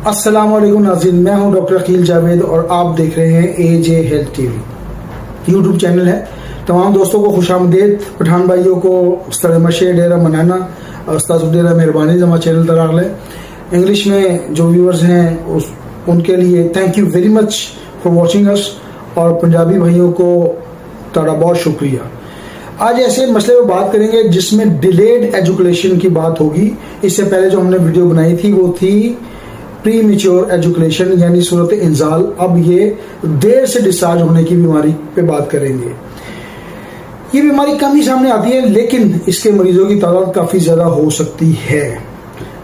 अस्सलाम वालेकुम नाज़रीन, मैं हूं डॉक्टर अकील जावेद और आप देख रहे हैं AJ health TV YouTube channel है। तमाम दोस्तों को खुशामदीद, पठान भाइयों को मशे डेरा मनाना डेरा मेहरबानी जमा चैनल तरागले इंग्लिश में जो व्यूअर्स हैं उनके लिए thank you very much for watching us, और पंजाबी भाइयों को ताड़ा बहुत शुक्रिया। आज ऐसे मसले पर बात करेंगे जिसमें डिलेड एजुकेशन की बात होगी। इससे पहले जो हमने वीडियो बनाई थी वो थी प्री मेच्योर एजुकेशन यानी सूरत इंजाल। अब ये देर से डिस्चार्ज होने की बीमारी पे बात करेंगे। ये बीमारी कम ही सामने आती है, लेकिन इसके मरीजों की तादाद काफी ज्यादा हो सकती है,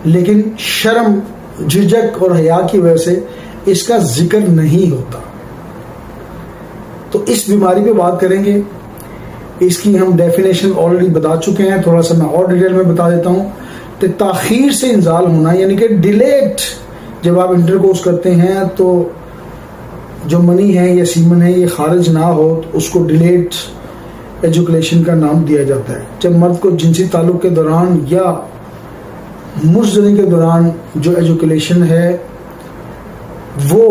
लेकिन शर्म, झिझक और हया की वजह से इसका जिक्र नहीं होता। तो इस बीमारी पे बात करेंगे। इसकी हम डेफिनेशन ऑलरेडी बता चुके हैं, थोड़ा सा मैं और डिटेल में बता देता हूँ। तो ताखीर से इंजाल होना यानी कि डिलेड, जब आप इंटरकोर्स करते हैं तो जो मनी है या सीमन है ये खारिज ना हो तो उसको डिलेड एजुकेशन का नाम दिया जाता है। जब मर्द को जिनसी ताल्लुक के दौरान या मुर्जनी के दौरान जो एजुकेशन है वो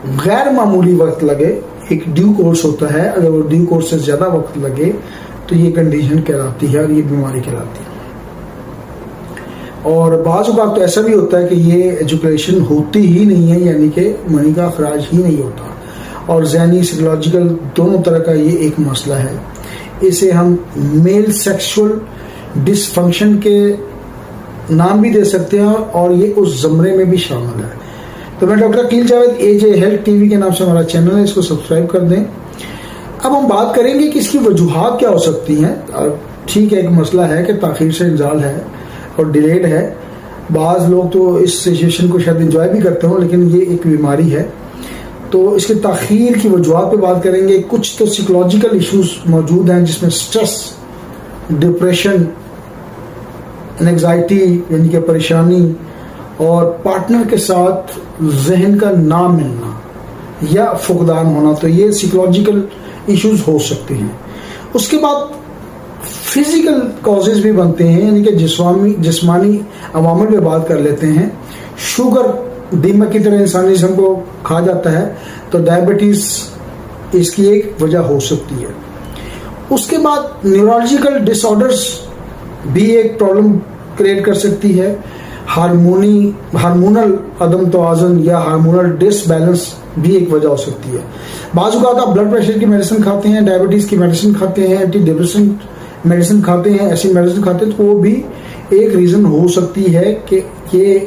गैर मामूली वक्त लगे, एक ड्यू कोर्स होता है, अगर वो ड्यू कोर्स से ज्यादा वक्त लगे तो ये कंडीशन कहलाती है और ये बीमारी कहलाती है। और बाज़ औक़ात तो ऐसा भी होता है कि ये एजुकेशन होती ही नहीं है, यानी कि मनी का अखराज ही नहीं होता, और ज़हनी साइकोलॉजिकल दोनों तरह का ये एक मसला है। इसे हम मेल सेक्सुअल डिसफंक्शन के नाम भी दे सकते हैं और ये उस ज़मरे में भी शामिल है। तो मैं doctor Aqeel Javed, AJ health TV के नाम से हमारा चैनल है, इसको सब्सक्राइब कर दें। अब हम बात करेंगे कि इसकी वजूहात क्या हो सकती हैं। ठीक है, एक मसला है कि ताखीर से इंजाल है और डिलेड है। बाज़ लोग तो इस सिचुएशन को शायद इंजॉय भी करते हो, लेकिन ये एक बीमारी है। तो इसके ताखीर की वजूहात पे बात करेंगे। कुछ तो साइकोलॉजिकल इश्यूज मौजूद हैं जिसमें स्ट्रेस, डिप्रेशन, एंग्जाइटी यानी कि परेशानी, और पार्टनर के साथ जहन का ना मिलना या फुकदान होना, तो ये साइकोलॉजिकल इश्यूज हो सकते हैं। उसके बाद फिजिकल कॉजेज भी बनते हैं, यानी कि जिस्मानी अवामिल पे बात कर लेते हैं। शुगर दीमक की तरह इंसानी जिस्म को खा जाता है, तो डायबिटीज इसकी एक वजह हो सकती है। उसके बाद न्यूरोलॉजिकल डिसऑर्डर्स भी एक प्रॉब्लम क्रिएट कर सकती है। हार्मोनल अदम तवाज़ुन या हार्मोनल डिसबैलेंस भी एक वजह हो सकती है। बाज़ औक़ात आप ब्लड प्रेशर की मेडिसिन खाते हैं, डायबिटीज की मेडिसिन खाते हैं, एंटी डिप्रेशन मेडिसिन खाते हैं, ऐसी मेडिसिन खाते हैं, तो वो भी एक रीजन हो सकती है कि ये